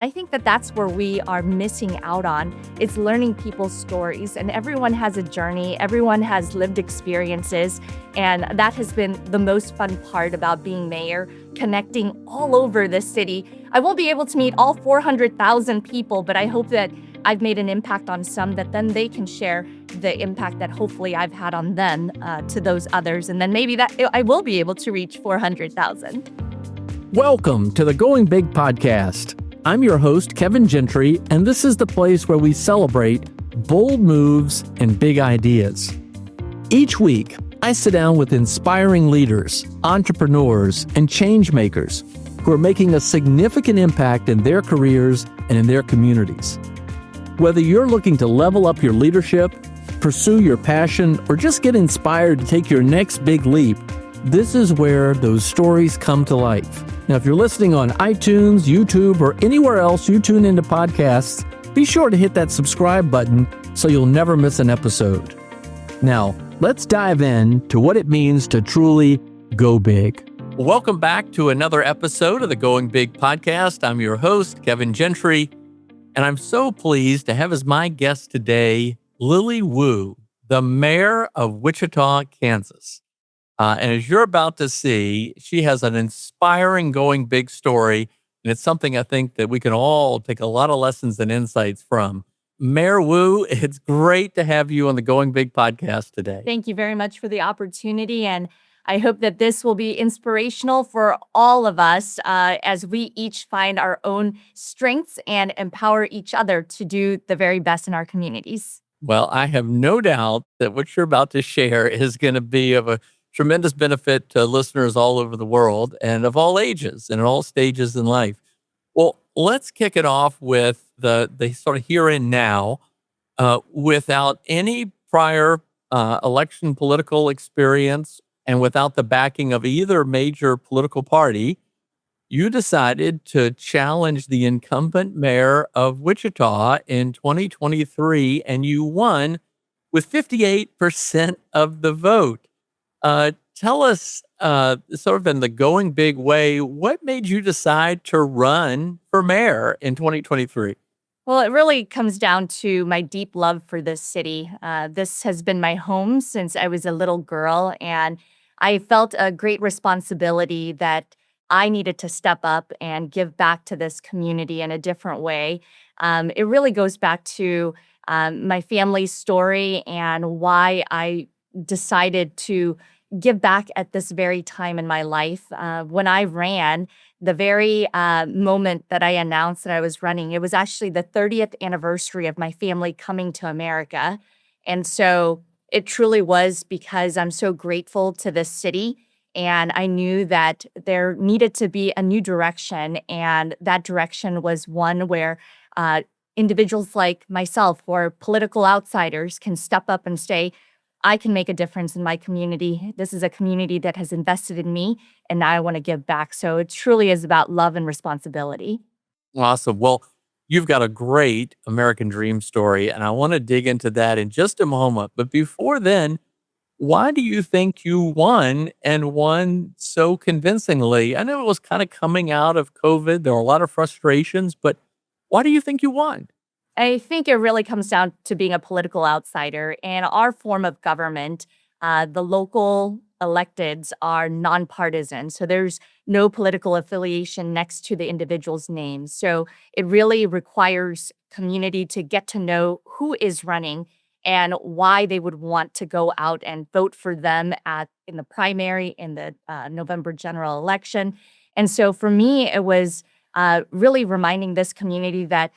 I think that that's where we are missing out on is learning people's stories. And everyone has a journey, everyone has lived experiences. And that has been the most fun part about being mayor, connecting all over the city. I won't be able to meet all 400,000 people, but I hope that I've made an impact on some that then they can share the impact that hopefully I've had on them to those others. And then maybe that I will be able to reach 400,000. Welcome to the Going Big podcast. I'm your host, Kevin Gentry, and this is the place where we celebrate bold moves and big ideas. Each week, I sit down with inspiring leaders, entrepreneurs, and change makers who are making a significant impact in their careers and in their communities. Whether you're looking to level up your leadership, pursue your passion, or just get inspired to take your next big leap, this is where those stories come to life. Now, if you're listening on iTunes, YouTube, or anywhere else you tune into podcasts, be sure to hit that subscribe button so you'll never miss an episode. Now, let's dive in to what it means to truly go big. Welcome back to another episode of the Going Big podcast. I'm your host, Kevin Gentry, and I'm so pleased to have as my guest today, Lily Wu, the mayor of Wichita, Kansas. And as you're about to see, she has an inspiring going big story, and it's something I think that we can all take a lot of lessons and insights from. Mayor Wu, it's great to have you on the Going Big podcast today. Thank you very much for the opportunity, and I hope that this will be inspirational for all of us as we each find our own strengths and empower each other to do the very best in our communities. Well, I have no doubt that what you're about to share is going to be of a tremendous benefit to listeners all over the world and of all ages and at all stages in life. Well, let's kick it off with the sort of here and now. Without any prior election political experience and without the backing of either major political party, you decided to challenge the incumbent mayor of Wichita in 2023, and you won with 58% of the vote. Tell us, sort of in the going big way, what made you decide to run for mayor in 2023? Well, it really comes down to my deep love for this city. This has been my home since I was a little girl, and I felt a great responsibility that I needed to step up and give back to this community in a different way. It really goes back to my family's story and why I decided to give back at this very time in my life. When I ran, the very moment that I announced that I was running, it was actually the 30th anniversary of my family coming to America. And so it truly was because I'm so grateful to this city. And I knew that there needed to be a new direction. And that direction was one where individuals like myself or political outsiders can step up and say, I can make a difference in my community. This is a community that has invested in me, and now I want to give back. So it truly is about love and responsibility. Awesome. Well, you've got a great American dream story, and I want to dig into that in just a moment. But before then, why do you think you won and won so convincingly? I know it was kind of coming out of COVID. There were a lot of frustrations, but why do you think you won? I think it really comes down to being a political outsider. And our form of government, the local electeds are nonpartisan. So there's no political affiliation next to the individual's name. So it really requires community to get to know who is running and why they would want to go out and vote for them in the primary, in the November general election. And so for me, it was really reminding this community that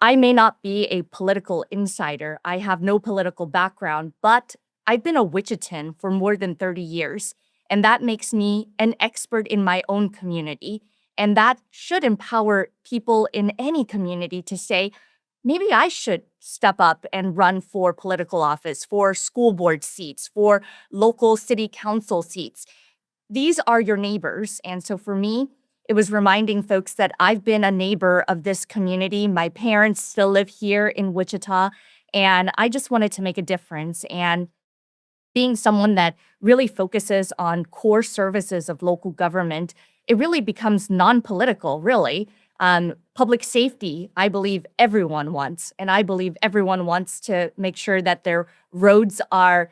I may not be a political insider. I have no political background, but I've been a Wichitan for more than 30 years, and that makes me an expert in my own community. And that should empower people in any community to say, maybe I should step up and run for political office, for school board seats, for local city council seats. These are your neighbors. And so for me, it was reminding folks that I've been a neighbor of this community. My parents still live here in Wichita, and I just wanted to make a difference. And being someone that really focuses on core services of local government, it really becomes non-political, really. Public safety, I believe everyone wants. And I believe everyone wants to make sure that their roads are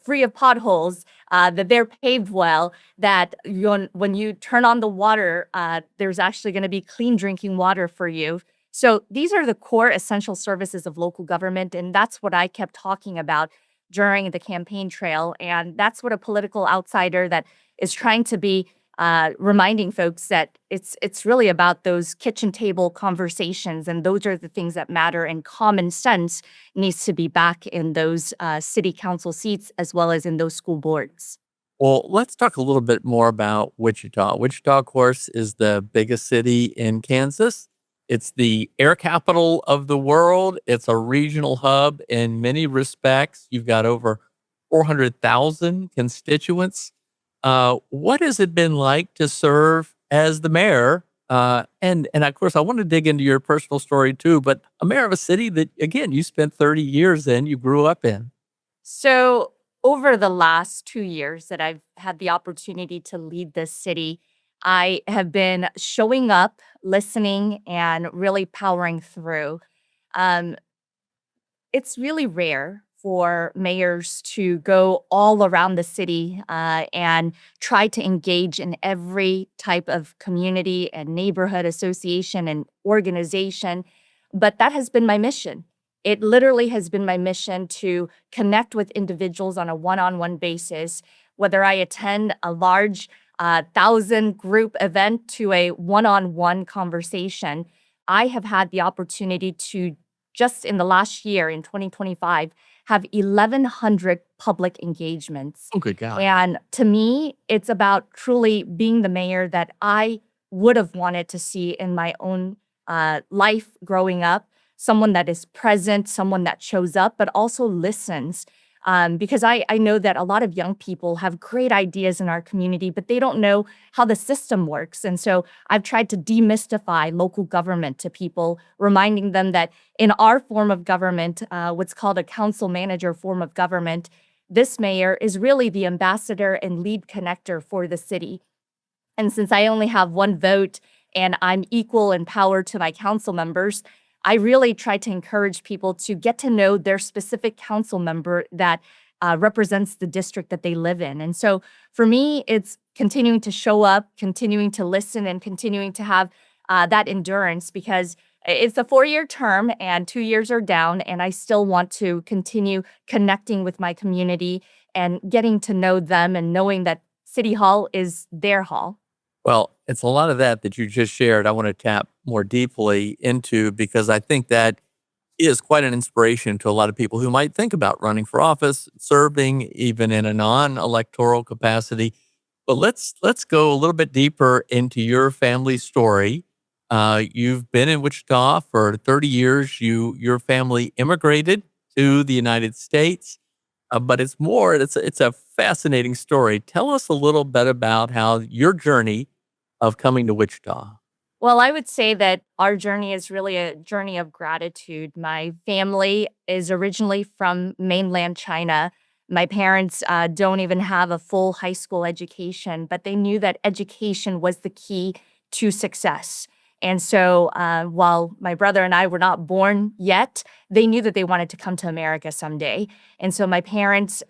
free of potholes, that they're paved well, that when you turn on the water, there's actually going to be clean drinking water for you. So these are the core essential services of local government. And that's what I kept talking about during the campaign trail. And that's what a political outsider that is trying to be reminding folks that it's really about those kitchen table conversations, and those are the things that matter. And common sense needs to be back in those city council seats as well as in those school boards. Well, let's talk a little bit more about Wichita. Wichita, of course, is the biggest city in Kansas. It's the air capital of the world. It's a regional hub in many respects. You've got over 400,000 constituents. What has it been like to serve as the mayor? And of course, I want to dig into your personal story too, but a mayor of a city that, again, you spent 30 years in, you grew up in. So, over the last 2 years that I've had the opportunity to lead this city, I have been showing up, listening, and really powering through. Um, it's really rare for mayors to go all around the city and try to engage in every type of community and neighborhood association and organization. But that has been my mission. It literally has been my mission to connect with individuals on a one on one basis, whether I attend a large 1,000 group event to a one on one conversation. I have had the opportunity to, just in the last year, in 2025, have 1,100 public engagements. Oh, good God. And to me, it's about truly being the mayor that I would have wanted to see in my own life growing up, someone that is present, someone that shows up, but also listens. Because I know that a lot of young people have great ideas in our community, but they don't know how the system works. And so I've tried to demystify local government to people, reminding them that in our form of government, what's called a council manager form of government, this mayor is really the ambassador and lead connector for the city. And since I only have one vote and I'm equal in power to my council members, I really try to encourage people to get to know their specific council member that represents the district that they live in. And so for me, it's continuing to show up, continuing to listen, and continuing to have that endurance, because it's a 4 year term and 2 years are down. And I still want to continue connecting with my community and getting to know them and knowing that City Hall is their hall. Well, it's a lot of that you just shared. I want to tap more deeply into because I think that is quite an inspiration to a lot of people who might think about running for office, serving even in a non-electoral capacity. But let's go a little bit deeper into your family story. You've been in Wichita for 30 years. Your family immigrated to the United States. But it's a fascinating story. Tell us a little bit about how your journey of coming to Wichita. Well, I would say that our journey is really a journey of gratitude. My family is originally from mainland China. My parents don't even have a full high school education, but they knew that education was the key to success. And so while my brother and I were not born yet, they knew that they wanted to come to America someday. And so my parents,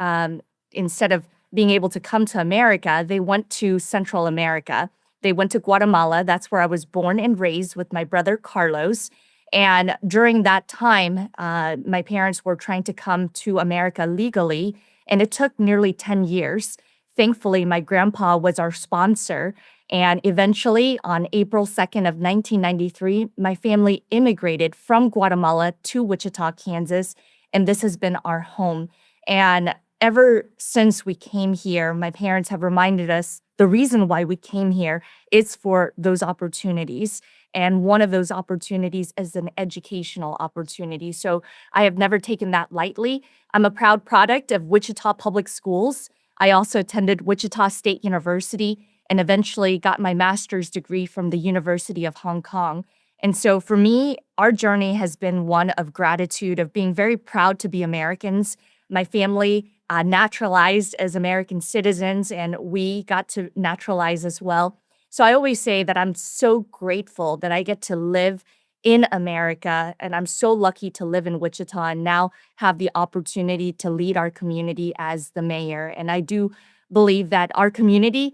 instead of being able to come to America, they went to Central America. They went to Guatemala. That's where I was born and raised with my brother Carlos. And during that time, my parents were trying to come to America legally, and it took nearly 10 years. Thankfully, my grandpa was our sponsor. And eventually, on April 2nd of 1993, my family immigrated from Guatemala to Wichita, Kansas, and this has been our home. And ever since we came here, my parents have reminded us the reason why we came here is for those opportunities. And one of those opportunities is an educational opportunity. So I have never taken that lightly. I'm a proud product of Wichita Public Schools. I also attended Wichita State University and eventually got my master's degree from the University of Hong Kong. And so for me, our journey has been one of gratitude, of being very proud to be Americans. My family naturalized as American citizens, and we got to naturalize as well. So I always say that I'm so grateful that I get to live in America, and I'm so lucky to live in Wichita and now have the opportunity to lead our community as the mayor. And I do believe that our community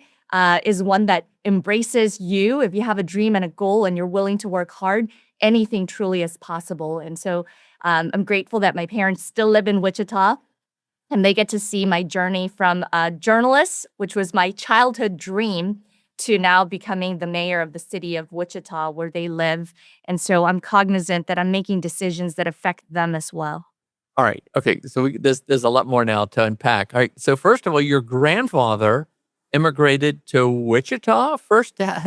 is one that embraces you. If you have a dream and a goal and you're willing to work hard, anything truly is possible. And so I'm grateful that my parents still live in Wichita and they get to see my journey from a journalist, which was my childhood dream, to now becoming the mayor of the city of Wichita where they live. And so I'm cognizant that I'm making decisions that affect them as well. All right. Okay. So there's a lot more now to unpack. All right. So first of all, your grandfather immigrated to Wichita first. How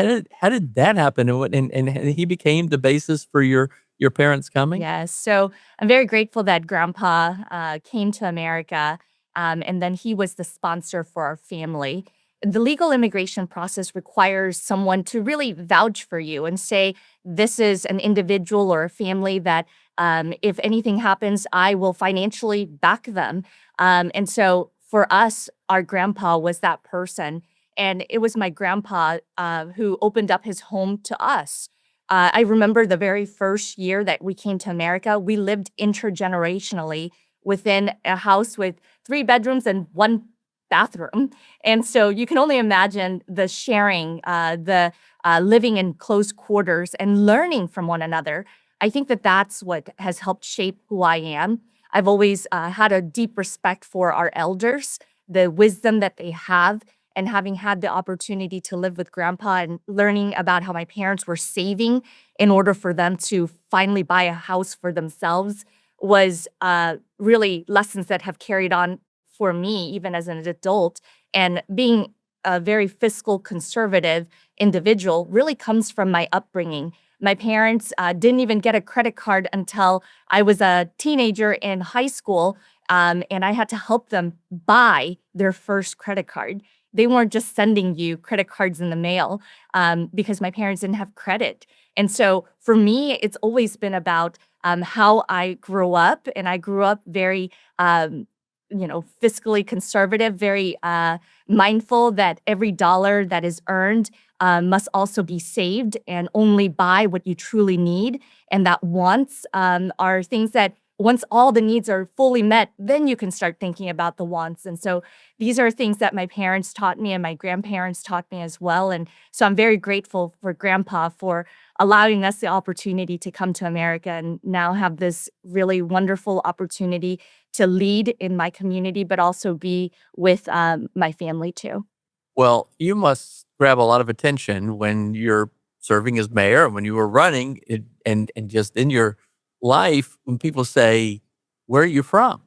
did that happen? And he became the basis for your parents coming? Yes. So I'm very grateful that Grandpa came to America, and then he was the sponsor for our family. The legal immigration process requires someone to really vouch for you and say, this is an individual or a family that, if anything happens, I will financially back them. And so for us, our grandpa was that person. And it was my grandpa who opened up his home to us. I remember the very first year that we came to America, we lived intergenerationally within a house with 3 bedrooms and 1 bathroom. And so you can only imagine the sharing, the living in close quarters and learning from one another. I think that that's what has helped shape who I am. I've always had a deep respect for our elders, the wisdom that they have, and having had the opportunity to live with grandpa and learning about how my parents were saving in order for them to finally buy a house for themselves was really lessons that have carried on for me, even as an adult. And being a very fiscal conservative individual really comes from my upbringing. My parents didn't even get a credit card until I was a teenager in high school, and I had to help them buy their first credit card. They weren't just sending you credit cards in the mail because my parents didn't have credit. And so for me, it's always been about how I grew up. And I grew up very, fiscally conservative, very mindful that every dollar that is earned must also be saved and only buy what you truly need. And that wants are things that once all the needs are fully met, then you can start thinking about the wants. And so these are things that my parents taught me and my grandparents taught me as well. And so I'm very grateful for Grandpa for allowing us the opportunity to come to America and now have this really wonderful opportunity to lead in my community, but also be with my family too. Well, you must grab a lot of attention when you're serving as mayor and when you were running it, and just in your life when people say, "Where are you from?"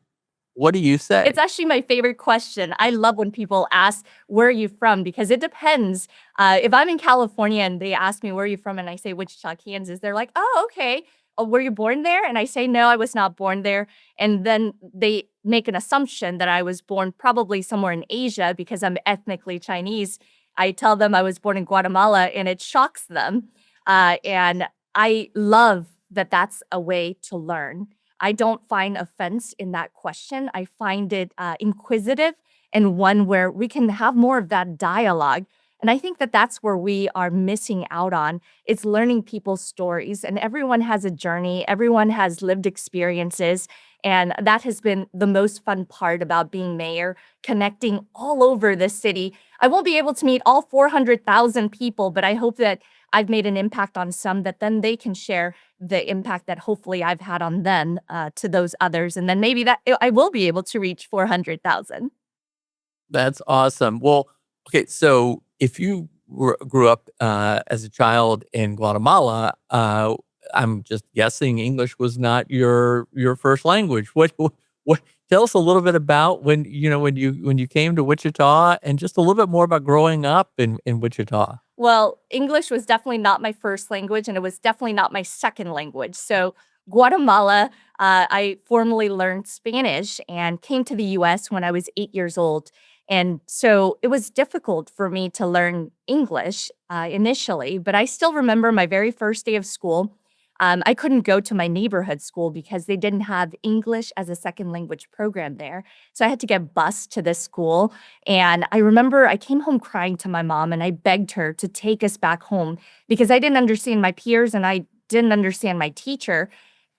What do you It's say? actually my favorite question. I love when people ask, "Where are you from?" Because it depends. If I'm in California and they ask me, "Where are you from?" and I say, "Wichita, Kansas," they're like, "Oh, okay. Oh, were you born there?" And I say, "No, I was not born there." And then they make an assumption that I was born probably somewhere in Asia because I'm ethnically Chinese. I tell them I was born in Guatemala, and it shocks them. And I love that that's a way to learn. I don't find offense in that question. I find it inquisitive and one where we can have more of that dialogue. And I think that that's where we are missing out on. It's learning people's stories, and everyone has a journey. Everyone has lived experiences, and that has been the most fun part about being mayor, connecting all over the city. I won't be able to meet all 400,000 people, but I hope that I've made an impact on some that then they can share the impact that hopefully I've had on them to those others. And then maybe that I will be able to reach 400,000. That's awesome. Well, okay, so if you grew up as a child in Guatemala, I'm just guessing English was not your first language. What? Tell us a little bit about when you came to Wichita, and just a little bit more about growing up in Wichita. Well, English was definitely not my first language, and it was definitely not my second language. So, Guatemala, I formally learned Spanish and came to the US when I was 8 years old. And so it was difficult for me to learn English initially, but I still remember my very first day of school. I couldn't go to my neighborhood school because they didn't have English as a second language program there. So I had to get bused to this school. And I remember I came home crying to my mom and I begged her to take us back home because I didn't understand my peers and I didn't understand my teacher.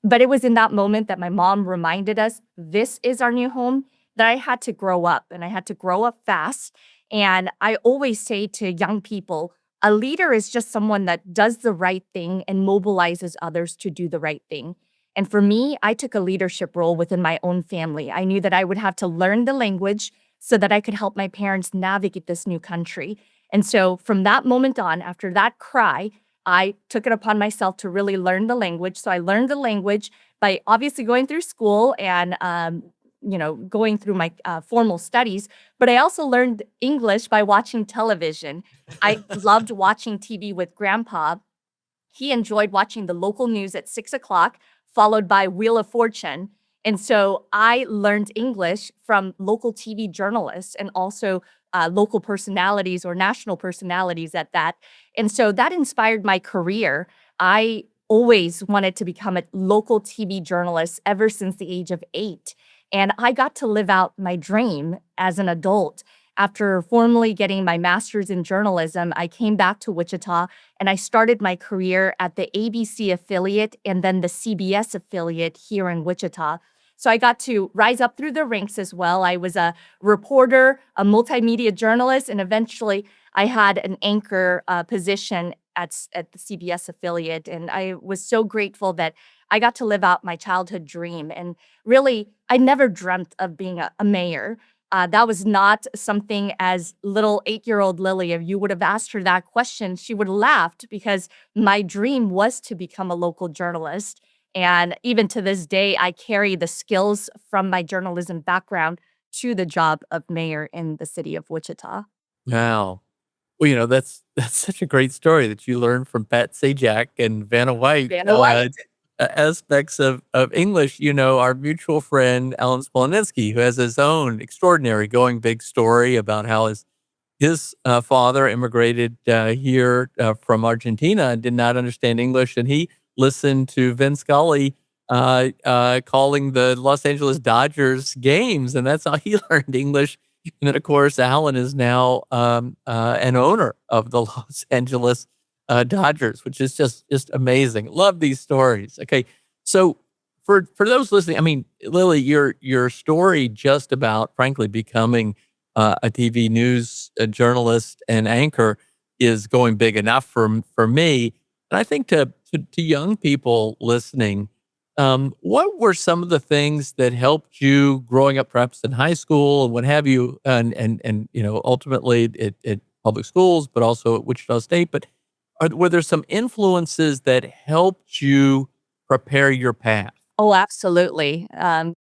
But it was in that moment that my mom reminded us, this is our new home, that I had to grow up and I had to grow up fast. And I always say to young people, a leader is just someone that does the right thing and mobilizes others to do the right thing. And for me, I took a leadership role within my own family. I knew that I would have to learn the language so that I could help my parents navigate this new country. And so from that moment on, after that cry, I took it upon myself to really learn the language. So I learned the language by obviously going through school and going through my formal studies, but I also learned English by watching television. I loved watching TV with grandpa. He enjoyed watching the local news at 6 o'clock, followed by Wheel of Fortune. And so I learned English from local TV journalists and also local personalities or national personalities at that. And so that inspired my career. I always wanted to become a local TV journalist ever since the age of 8. And I got to live out my dream as an adult. After formally getting my master's in journalism, I came back to Wichita and I started my career at the ABC affiliate and then the CBS affiliate here in Wichita. So I got to rise up through the ranks as well. I was a reporter, a multimedia journalist, and eventually I had an anchor position at the CBS affiliate. And I was so grateful that I got to live out my childhood dream. And really, I never dreamt of being a mayor. That was not something as little 8-year-old Lily, if you would have asked her that question, she would have laughed because my dream was to become a local journalist. And even to this day, I carry the skills from my journalism background to the job of mayor in the city of Wichita. Wow. Well, that's such a great story that you learned from Pat Sajak and Vanna White, Vanna White. aspects of English. Our mutual friend, Alan Spolensky, who has his own extraordinary going big story about how his father immigrated here from Argentina and did not understand English. And he listened to Vin Scully calling the Los Angeles Dodgers games. And that's how he learned English. And then, of course, Alan is now an owner of the Los Angeles Dodgers, which is just amazing. Love these stories. Okay, so for those listening, I mean, Lily, your story just about, frankly, becoming a TV news journalist and anchor is going big enough for me. And I think to young people listening, what were some of the things that helped you growing up, perhaps in high school and what have you, and ultimately at public schools, but also at Wichita State? But were there some influences that helped you prepare your path? Oh, absolutely. Tell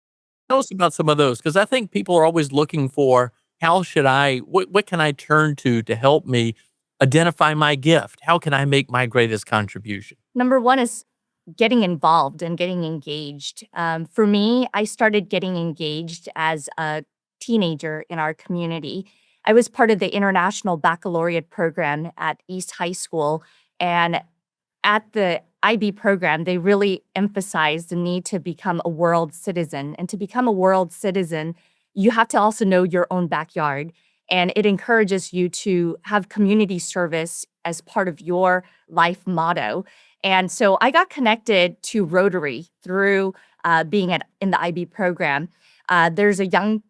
us about some of those, because I think people are always looking for what can I turn to help me identify my gift? How can I make my greatest contribution? Number one is getting involved and getting engaged. For me, I started getting engaged as a teenager in our community. I was part of the International Baccalaureate program at East High School. And at the IB program, they really emphasized the need to become a world citizen. And to become a world citizen, you have to also know your own backyard. And it encourages you to have community service as part of your life motto. And so I got connected to Rotary through being in the IB program. There's a young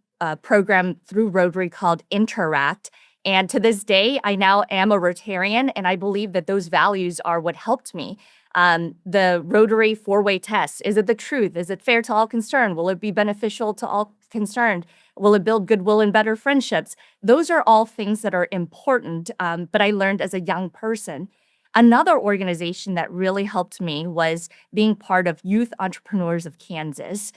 program through Rotary called Interact. And to this day, I now am a Rotarian, and I believe that those values are what helped me. The Rotary four-way test. Is it the truth? Is it fair to all concerned? Will it be beneficial to all concerned? Will it build goodwill and better friendships? Those are all things that are important, but I learned as a young person. Another organization that really helped me was being part of Youth Entrepreneurs of Kansas.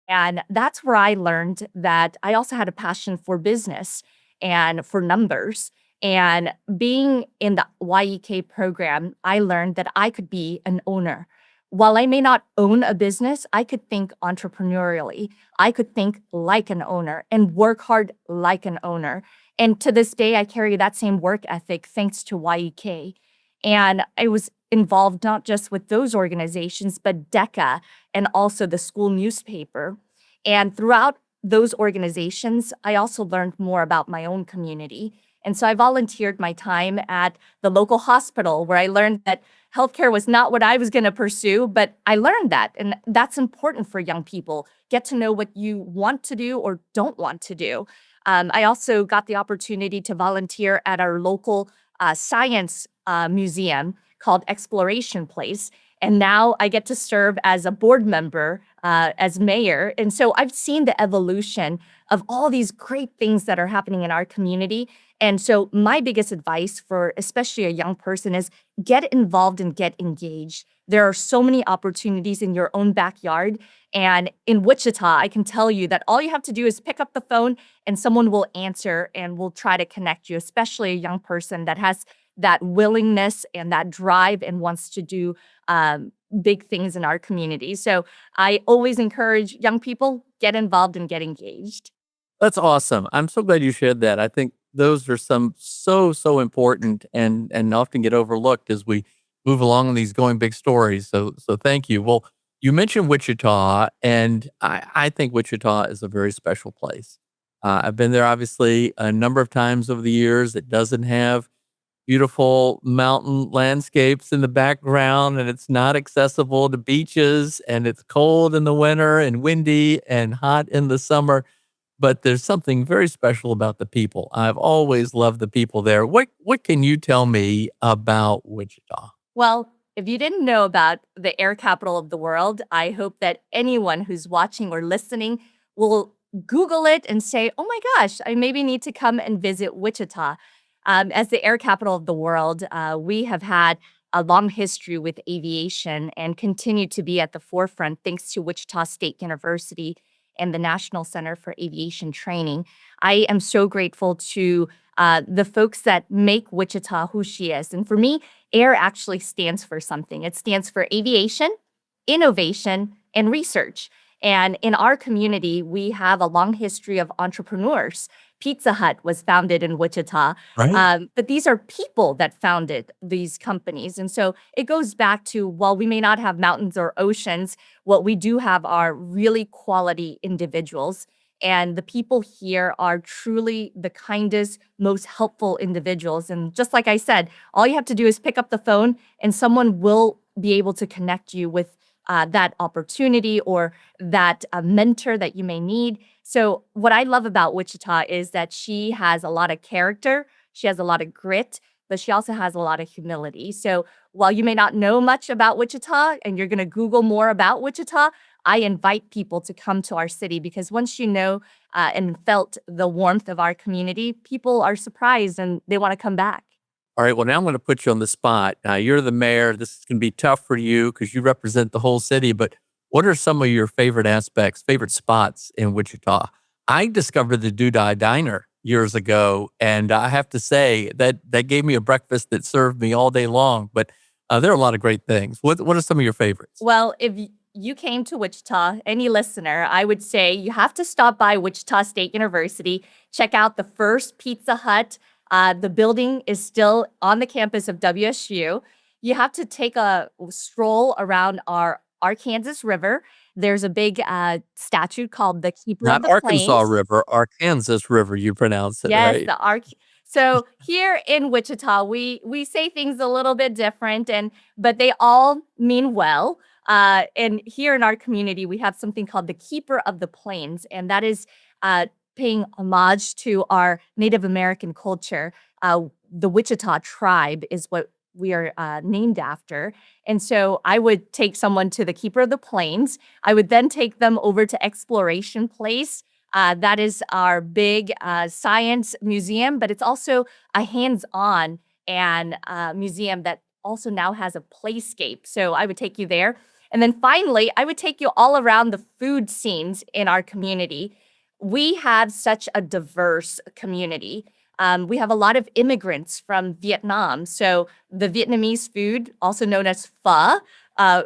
And that's where I learned that I also had a passion for business and for numbers. And being in the YEK program, I learned that I could be an owner. While I may not own a business, I could think entrepreneurially. I could think like an owner and work hard like an owner. And to this day, I carry that same work ethic thanks to YEK. And it was involved not just with those organizations, but DECA and also the school newspaper. And throughout those organizations, I also learned more about my own community. And so I volunteered my time at the local hospital where I learned that healthcare was not what I was going to pursue, but I learned that. And that's important for young people. Get to know what you want to do or don't want to do. I also got the opportunity to volunteer at our local science museum called Exploration Place. And now I get to serve as a board member, as mayor. And so I've seen the evolution of all these great things that are happening in our community. And so my biggest advice for especially a young person is get involved and get engaged. There are so many opportunities in your own backyard. And in Wichita, I can tell you that all you have to do is pick up the phone and someone will answer and will try to connect you, especially a young person that has that willingness and that drive and wants to do big things in our community. So I always encourage young people, get involved and get engaged. That's awesome. I'm so glad you shared that. I think those are some so important and often get overlooked as we move along in these going big stories. So thank you. Well, you mentioned Wichita, and I think Wichita is a very special place. I've been there obviously a number of times over the years. It doesn't have beautiful mountain landscapes in the background, and it's not accessible to beaches, and it's cold in the winter and windy and hot in the summer. But there's something very special about the people. I've always loved the people there. What can you tell me about Wichita? Well, if you didn't know about the air capital of the world, I hope that anyone who's watching or listening will Google it and say, oh my gosh, I maybe need to come and visit Wichita. As the air capital of the world, we have had a long history with aviation and continue to be at the forefront thanks to Wichita State University and the National Center for Aviation Training. I am so grateful to the folks that make Wichita who she is. And for me, AIR actually stands for something. It stands for aviation, innovation, and research. And in our community, we have a long history of entrepreneurs. Pizza Hut was founded in Wichita, Right. but these are people that founded these companies. And so it goes back to, while we may not have mountains or oceans, what we do have are really quality individuals. And the people here are truly the kindest, most helpful individuals. And just like I said, all you have to do is pick up the phone and someone will be able to connect you with that opportunity or that mentor that you may need. So, what I love about Wichita is that she has a lot of character, she has a lot of grit, but she also has a lot of humility. So, while you may not know much about Wichita and you're going to Google more about Wichita, I invite people to come to our city because once you know and felt the warmth of our community, people are surprised and they want to come back. All right. Well, now I'm going to put you on the spot. Now, you're the mayor. This is going to be tough for you because you represent the whole city. But what are some of your favorite aspects, favorite spots in Wichita? I discovered the Dudai Diner years ago, and I have to say that gave me a breakfast that served me all day long. But there are a lot of great things. What are some of your favorites? Well, if you came to Wichita, any listener, I would say you have to stop by Wichita State University, check out the first Pizza Hut. The building is still on the campus of WSU. You have to take a stroll around our Arkansas River. There's a big statue called the Keeper of Not the Arkansas Plains. River, Arkansas River. You pronounce it Yes, right. the arc. So here in Wichita, we say things a little bit different, and but they all mean well. And here in our community, we have something called the Keeper of the Plains, and that is paying homage to our Native American culture. The Wichita tribe is what we are named after. And so I would take someone to the Keeper of the Plains. I would then take them over to Exploration Place. That is our big science museum, but it's also a hands-on and museum that also now has a playscape. So I would take you there. And then finally, I would take you all around the food scenes in our community. We have such a diverse community. We have a lot of immigrants from Vietnam. So the Vietnamese food, also known as pho,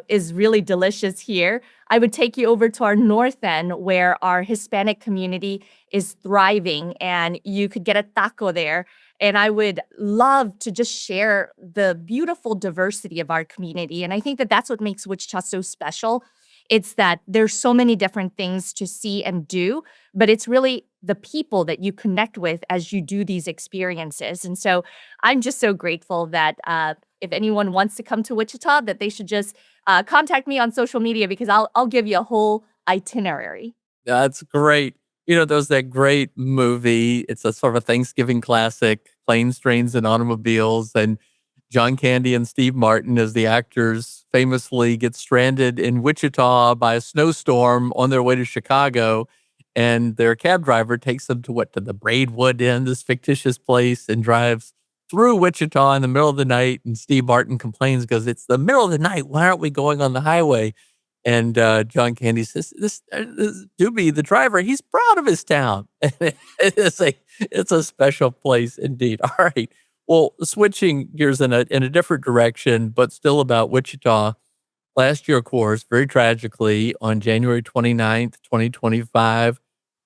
is really delicious here. I would take you over to our north end where our Hispanic community is thriving and you could get a taco there. And I would love to just share the beautiful diversity of our community. And I think that that's what makes Wichita so special. It's that there's so many different things to see and do, but it's really the people that you connect with as you do these experiences. And so I'm just so grateful that if anyone wants to come to Wichita, that they should just contact me on social media because I'll give you a whole itinerary. That's great. There's that great movie. It's a sort of a Thanksgiving classic, Planes, Trains, and Automobiles. And John Candy and Steve Martin, as the actors, famously get stranded in Wichita by a snowstorm on their way to Chicago. And their cab driver takes them to the Braidwood Inn, this fictitious place, and drives through Wichita in the middle of the night. And Steve Martin complains because it's the middle of the night. Why aren't we going on the highway? And John Candy says, this Doobie, the driver, he's proud of his town. It's a special place indeed. All right. Well, switching gears in a different direction, but still about Wichita. Last year, of course, very tragically, on January 29th, 2025,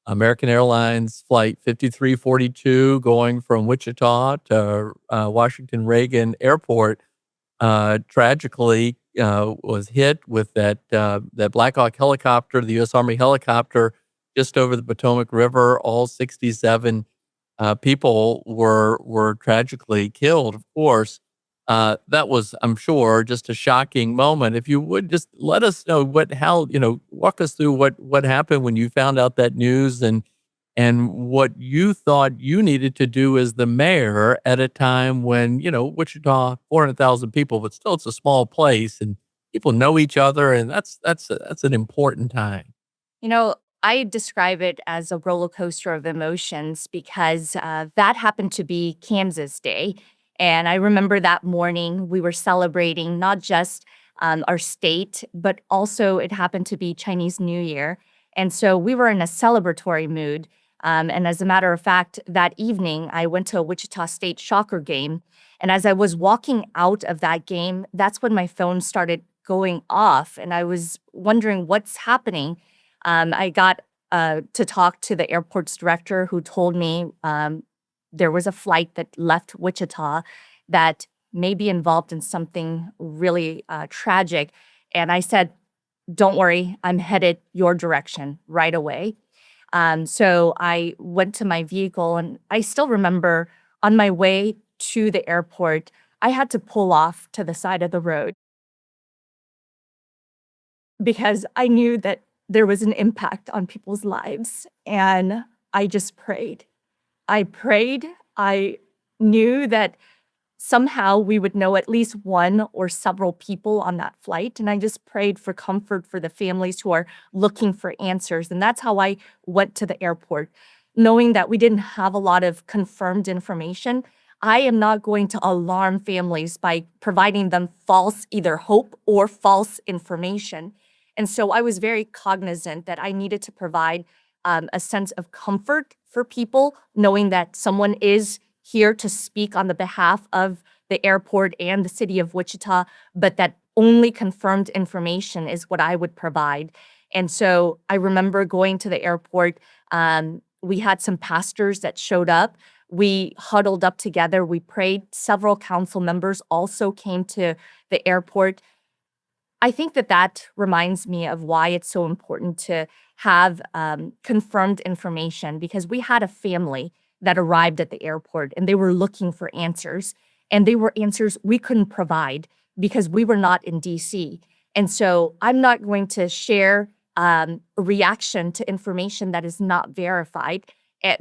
American Airlines Flight 5342 going from Wichita to Washington Reagan Airport tragically was hit with that Black Hawk helicopter, the U.S. Army helicopter, just over the Potomac River. All 67 people were tragically killed. Of course, that was, I'm sure, just a shocking moment. If you would just let us know walk us through what happened when you found out that news and what you thought you needed to do as the mayor at a time when, Wichita, 400,000 people, but still it's a small place and people know each other. And that's an important time. You know, I describe it as a roller coaster of emotions because that happened to be Kansas Day. And I remember that morning we were celebrating not just our state, but also it happened to be Chinese New Year. And so we were in a celebratory mood. And as a matter of fact, that evening I went to a Wichita State Shocker game. And as I was walking out of that game, that's when my phone started going off. And I was wondering what's happening. I got to talk to the airport's director who told me there was a flight that left Wichita that may be involved in something really tragic. And I said, don't worry, I'm headed your direction right away. So I went to my vehicle, and I still remember on my way to the airport, I had to pull off to the side of the road because I knew that there was an impact on people's lives. And I just prayed. I prayed. I knew that somehow we would know at least one or several people on that flight. And I just prayed for comfort for the families who are looking for answers. And that's how I went to the airport, knowing that we didn't have a lot of confirmed information. I am not going to alarm families by providing them false either hope or false information. And so I was very cognizant that I needed to provide a sense of comfort for people, knowing that someone is here to speak on the behalf of the airport and the city of Wichita, but that only confirmed information is what I would provide. And so I remember going to the airport. We had some pastors that showed up. We huddled up together. We prayed. Several council members also came to the airport. I think that reminds me of why it's so important to have confirmed information, because we had a family that arrived at the airport and they were looking for answers, and they were answers we couldn't provide because we were not in DC. And so I'm not going to share a reaction to information that is not verified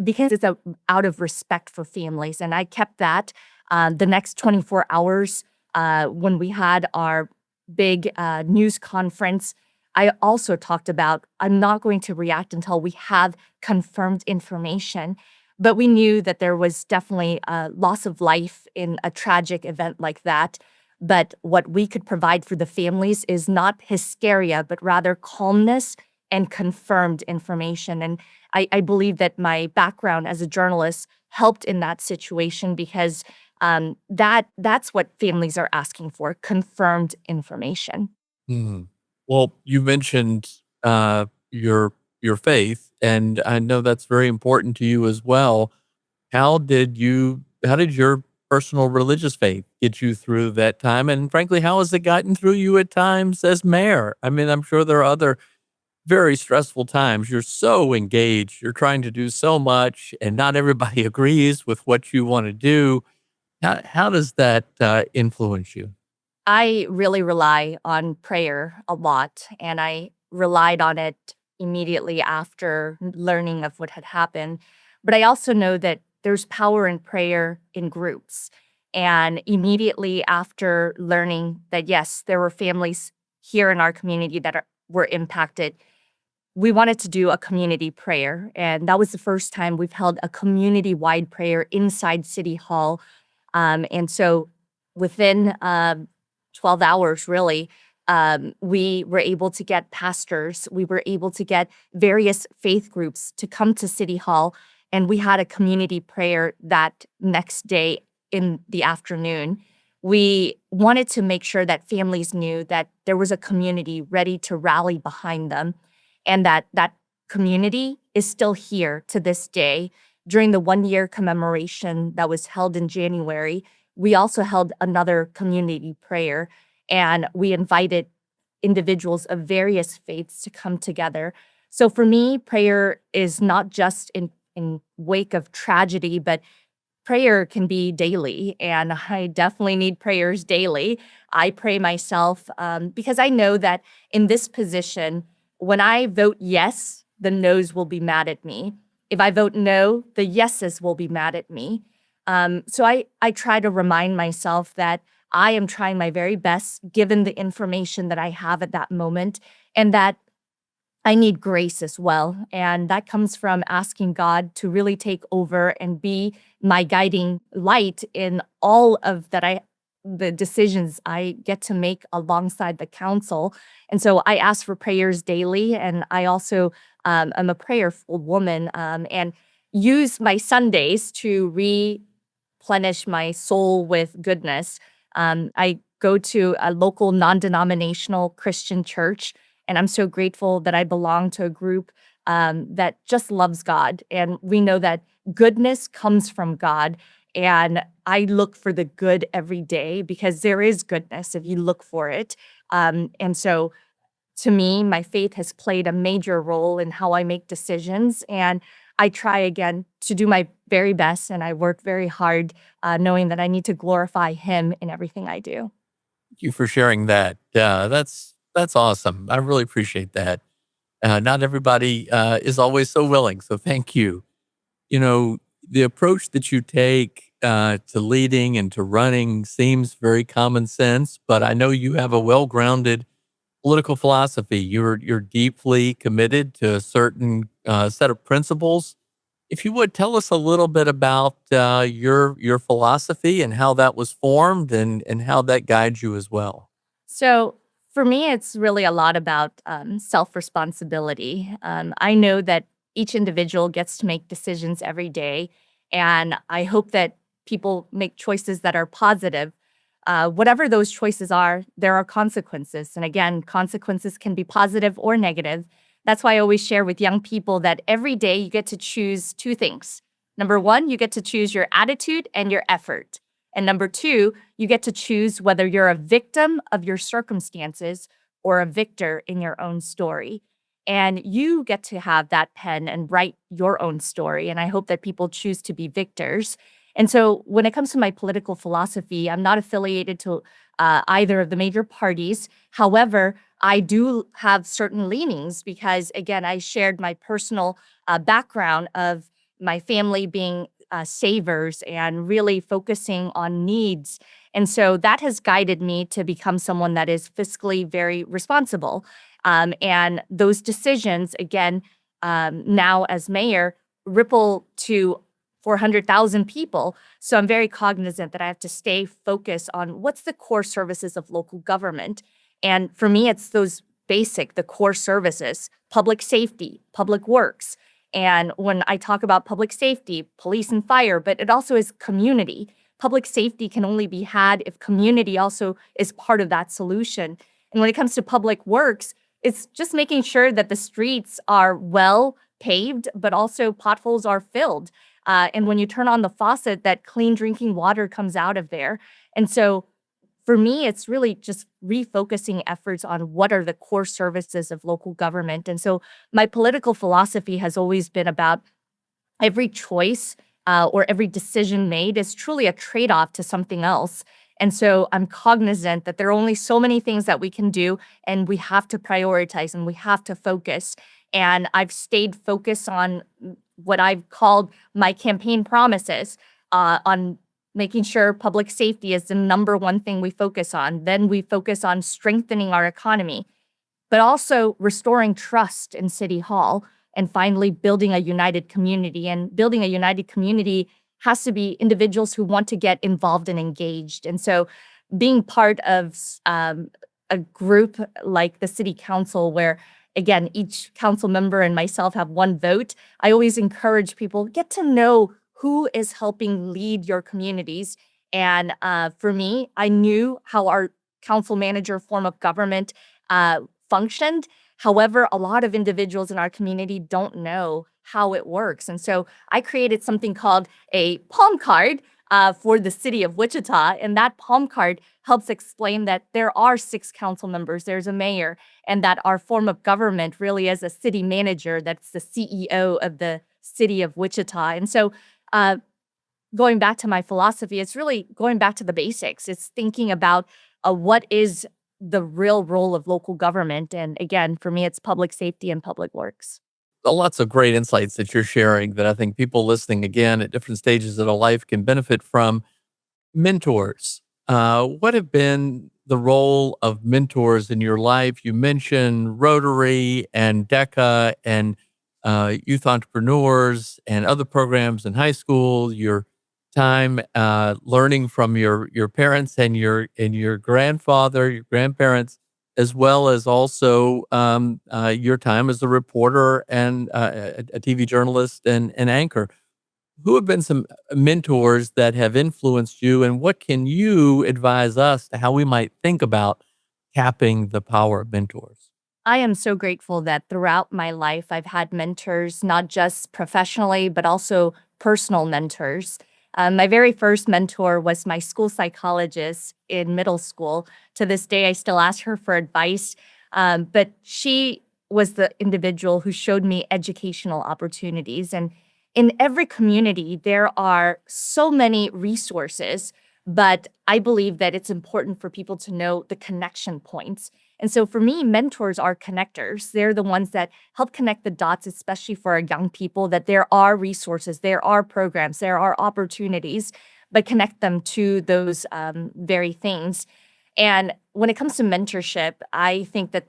because it's out of respect for families. And I kept that the next 24 hours when we had our big news conference. I also talked about I'm not going to react until we have confirmed information. But we knew that there was definitely a loss of life in a tragic event like that. But what we could provide for the families is not hysteria, but rather calmness and confirmed information. And I believe that my background as a journalist helped in that situation because that's what families are asking for, confirmed information. Hmm. Well, you mentioned your faith, and I know that's very important to you as well. How did your personal religious faith get you through that time? And frankly, how has it gotten through you at times as mayor? I mean, I'm sure there are other very stressful times. You're so engaged, you're trying to do so much, and not everybody agrees with what you want to do. How does that influence you? I really rely on prayer a lot, and I relied on it immediately after learning of what had happened. But I also know that there's power in prayer in groups. And immediately after learning that, yes, there were families here in our community that were impacted, we wanted to do a community prayer. And that was the first time we've held a community wide prayer inside City Hall. And so within 12 hours, really, we were able to get pastors, we were able to get various faith groups to come to City Hall. And we had a community prayer that next day in the afternoon. We wanted to make sure that families knew that there was a community ready to rally behind them and that that community is still here to this day. During the 1 year commemoration that was held in January, we also held another community prayer and we invited individuals of various faiths to come together. So for me, prayer is not just in wake of tragedy, but prayer can be daily, and I definitely need prayers daily. I pray myself because I know that in this position, when I vote yes, the no's will be mad at me. If I vote no, the yeses will be mad at me. So I try to remind myself that I am trying my very best given the information that I have at that moment, and that I need grace as well. And that comes from asking God to really take over and be my guiding light in all of the decisions I get to make alongside the council. And so I ask for prayers daily. And I also am a prayerful woman and use my Sundays to replenish my soul with goodness. I go to a local non denominational Christian church, and I'm so grateful that I belong to a group that just loves God. And we know that goodness comes from God. And I look for the good every day because there is goodness if you look for it. And so to me, my faith has played a major role in how I make decisions. And I try again to do my very best and I work very hard, knowing that I need to glorify Him in everything I do. Thank you for sharing that. That's awesome. I really appreciate that. Not everybody is always so willing, so thank you. You know, the approach that you take to leading and to running seems very common sense, but I know you have a well-grounded political philosophy. You're deeply committed to a certain set of principles. If you would tell us a little bit about your philosophy and how that was formed and how that guides you as well. So for me, it's really a lot about self responsibility. I know that each individual gets to make decisions every day, and I hope that people make choices that are positive. Whatever those choices are, there are consequences. And again, consequences can be positive or negative. That's why I always share with young people that every day you get to choose two things. Number one, you get to choose your attitude and your effort. And number two, you get to choose whether you're a victim of your circumstances or a victor in your own story. And you get to have that pen and write your own story. And I hope that people choose to be victors. And so when it comes to my political philosophy, I'm not affiliated to either of the major parties. However, I do have certain leanings because, again, I shared my personal background of my family being savers and really focusing on needs. And so that has guided me to become someone that is fiscally very responsible. And those decisions, again, now as mayor, ripple to 400,000 people. So I'm very cognizant that I have to stay focused on what's the core services of local government. And for me, it's those the core services, public safety, public works. And when I talk about public safety, police and fire, but it also is community. Public safety can only be had if community also is part of that solution. And when it comes to public works, it's just making sure that the streets are well paved, but also potholes are filled. And when you turn on the faucet, that clean drinking water comes out of there. And so for me, it's really just refocusing efforts on what are the core services of local government. And so my political philosophy has always been about every choice or every decision made is truly a trade off to something else. And so I'm cognizant that there are only so many things that we can do, and we have to prioritize and we have to focus. And I've stayed focused on what I've called my campaign promises on making sure public safety is the number one thing we focus on. Then we focus on strengthening our economy, but also restoring trust in City Hall, and finally building a united community. And building a united community has to be individuals who want to get involved and engaged. And so being part of a group like the city council, where again, each council member and myself have one vote, I always encourage people, get to know who is helping lead your communities. And for me, I knew how our council manager form of government functioned. However, a lot of individuals in our community don't know how it works. And so I created something called a palm card for the city of Wichita. And that palm card helps explain that there are 6 council members, there's a mayor, and that our form of government really is a city manager that's the CEO of the city of Wichita. And so going back to my philosophy, it's really going back to the basics. It's thinking about what is the real role of local government. And again, for me, it's public safety and public works. Lots of great insights that you're sharing that I think people listening again at different stages of their life can benefit from. Mentors. What have been the role of mentors in your life? You mentioned Rotary and DECA and youth entrepreneurs and other programs in high school, your time learning from your parents and your grandfather, your grandparents, as well as also your time as a reporter and a TV journalist and an anchor. Who have been some mentors that have influenced you, and what can you advise us to how we might think about tapping the power of mentors? I am so grateful that throughout my life, I've had mentors, not just professionally, but also personal mentors. My very first mentor was my school psychologist in middle school. To this day, I still ask her for advice, but she was the individual who showed me educational opportunities. And in every community, there are so many resources, but I believe that it's important for people to know the connection points. And so for me, mentors are connectors. They're the ones that help connect the dots, especially for our young people, that there are resources, there are programs, there are opportunities, but connect them to those very things. And when it comes to mentorship, I think that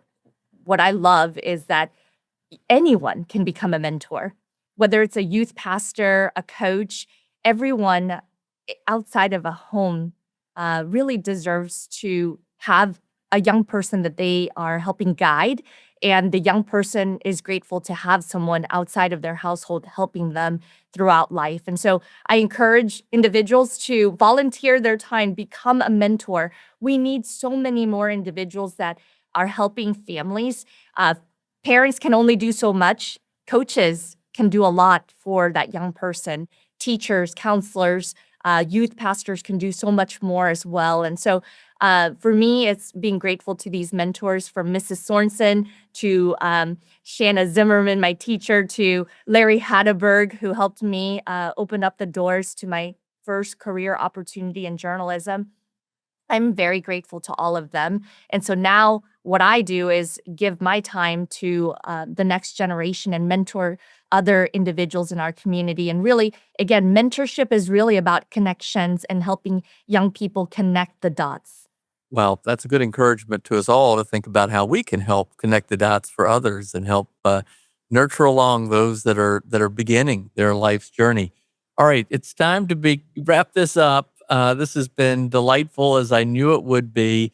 what I love is that anyone can become a mentor, whether it's a youth pastor, a coach, everyone outside of a home really deserves to have a young person that they are helping guide. And the young person is grateful to have someone outside of their household helping them throughout life. And so I encourage individuals to volunteer their time, become a mentor. We need so many more individuals that are helping families. Parents can only do so much. Coaches can do a lot for that young person. Teachers, counselors, youth pastors can do so much more as well. And so for me, it's being grateful to these mentors, from Mrs. Sorensen to Shanna Zimmerman, my teacher, to Larry Hatteberg, who helped me open up the doors to my first career opportunity in journalism. I'm very grateful to all of them. And so now what I do is give my time to the next generation and mentor other individuals in our community. And really, again, mentorship is really about connections and helping young people connect the dots. Well, that's a good encouragement to us all to think about how we can help connect the dots for others and help nurture along those that are beginning their life's journey. All right, it's time to wrap this up. This has been delightful, as I knew it would be.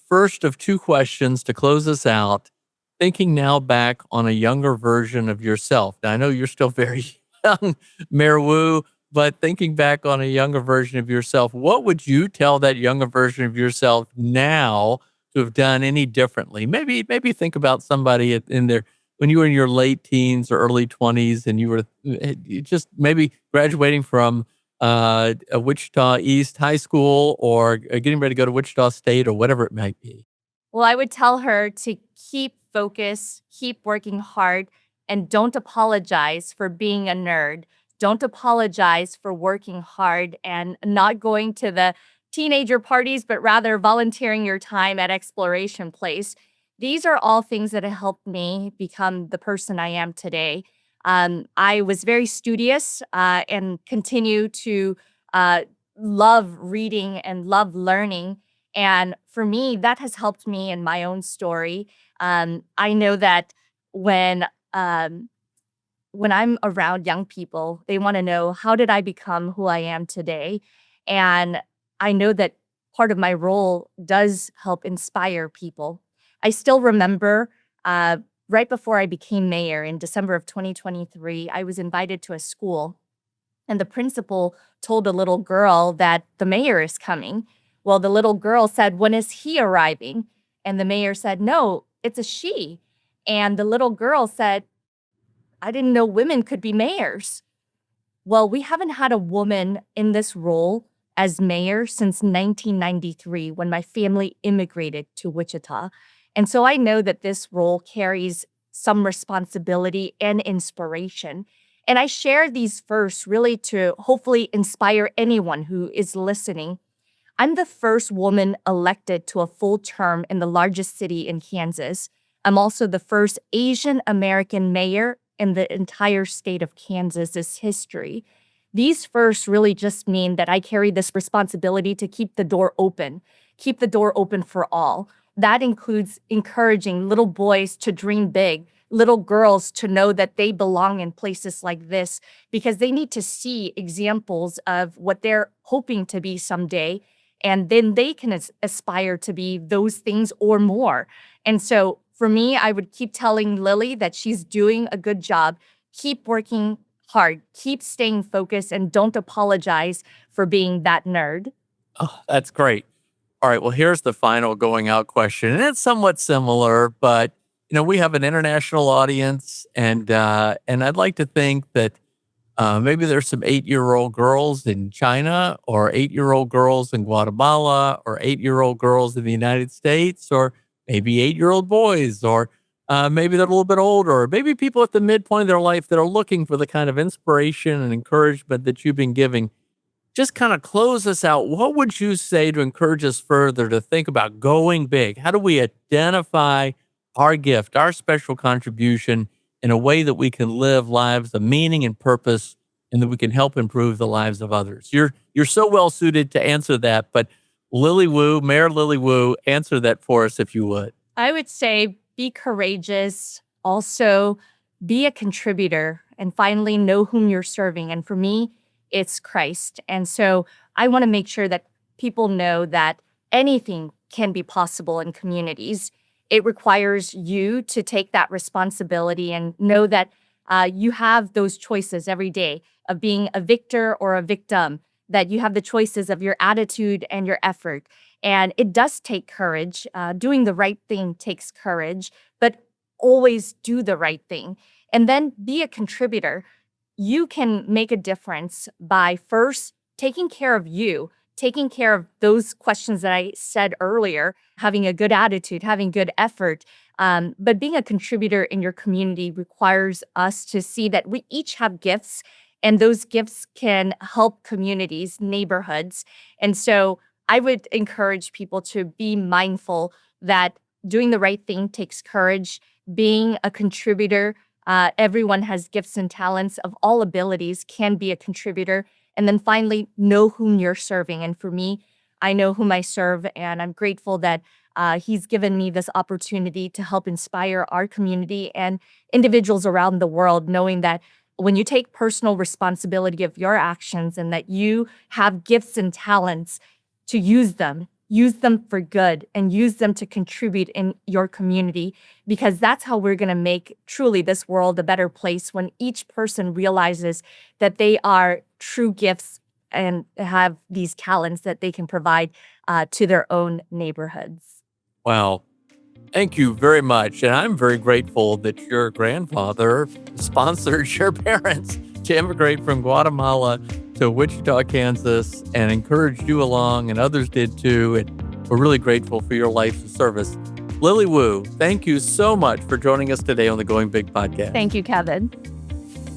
First of 2 questions to close us out. Thinking now back on a younger version of yourself. Now, I know you're still very young, Mayor Wu, but thinking back on a younger version of yourself, what would you tell that younger version of yourself now to have done any differently? Maybe think about somebody in their when you were in your late teens or early 20s and you were you just maybe graduating from a Wichita East High School or getting ready to go to Wichita State or whatever it might be. Well, I would tell her to keep focus, keep working hard, and don't apologize for being a nerd. Don't apologize for working hard and not going to the teenager parties, but rather volunteering your time at Exploration Place. These are all things that have helped me become the person I am today. I was very studious and continue to uh, love reading and love learning. And for me, that has helped me in my own story. I know that when um, when I'm around young people, they want to know, how did I become who I am today? And I know that part of my role does help inspire people. I still remember uh, right before I became mayor in December of 2023, I was invited to a school, and the principal told a little girl that the mayor is coming. Well, the little girl said, "When is he arriving?" And the mayor said, "No, it's a she." And the little girl said, "I didn't know women could be mayors." Well, we haven't had a woman in this role as mayor since 1993 when my family immigrated to Wichita. And so I know that this role carries some responsibility and inspiration. And I share these first really to hopefully inspire anyone who is listening. I'm the first woman elected to a full term in the largest city in Kansas. I'm also the first Asian American mayor in the entire state of Kansas's history. These firsts really just mean that I carry this responsibility to keep the door open for all. That includes encouraging little boys to dream big, little girls to know that they belong in places like this because they need to see examples of what they're hoping to be someday, and then they can aspire to be those things or more. And so for me, I would keep telling Lily that she's doing a good job. Keep working hard, keep staying focused, and don't apologize for being that nerd. Oh, that's great. All right. Well, here's the final going out question, and it's somewhat similar, but we have an international audience, and I'd like to think that maybe there's some 8-year-old girls in China, or 8-year-old girls in Guatemala, or 8-year-old girls in the United States, or maybe 8-year-old boys, or maybe they're a little bit older, or maybe people at the midpoint of their life that are looking for the kind of inspiration and encouragement that you've been giving. Just kind of close us out. What would you say to encourage us further to think about going big? How do we identify our gift, our special contribution in a way that we can live lives of meaning and purpose and that we can help improve the lives of others? You're so well suited to answer that, but Lily Wu, Mayor Lily Wu, answer that for us if you would. I would say be courageous, also be a contributor, and finally know whom you're serving. And for me, it's Christ. And so I want to make sure that people know that anything can be possible in communities. It requires you to take that responsibility and know that you have those choices every day of being a victor or a victim, that you have the choices of your attitude and your effort. And it does take courage. Doing the right thing takes courage, but always do the right thing. And then be a contributor. You can make a difference by first taking care of you, taking care of those questions that I said earlier, having a good attitude, having good effort. But being a contributor in your community requires us to see that we each have gifts, and those gifts can help communities, neighborhoods. And so I would encourage people to be mindful that doing the right thing takes courage, being a contributor. Everyone has gifts and talents of all abilities, can be a contributor. And then finally, know whom you're serving. And for me, I know whom I serve, and I'm grateful that he's given me this opportunity to help inspire our community and individuals around the world, knowing that when you take personal responsibility of your actions and that you have gifts and talents, to use them for good, and use them to contribute in your community, because that's how we're going to make truly this world a better place, when each person realizes that they are true gifts and have these talents that they can provide to their own neighborhoods. Wow. Thank you very much. And I'm very grateful that your grandfather sponsored your parents to immigrate from Guatemala to Wichita, Kansas, and encouraged you along, and others did too. And we're really grateful for your life of service. Lily Wu, thank you so much for joining us today on the Going Big podcast. Thank you, Kevin.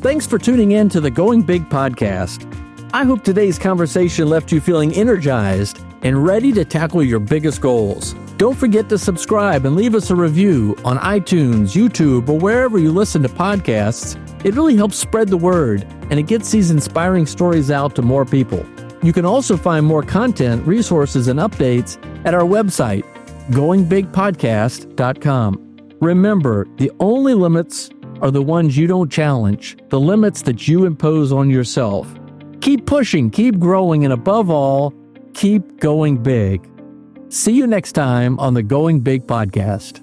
Thanks for tuning in to the Going Big podcast. I hope today's conversation left you feeling energized and ready to tackle your biggest goals. Don't forget to subscribe and leave us a review on iTunes, YouTube, or wherever you listen to podcasts. It really helps spread the word, and it gets these inspiring stories out to more people. You can also find more content, resources, and updates at our website, goingbigpodcast.com. Remember, the only limits are the ones you don't challenge, the limits that you impose on yourself. Keep pushing, keep growing, and above all, keep going big. See you next time on the Going Big podcast.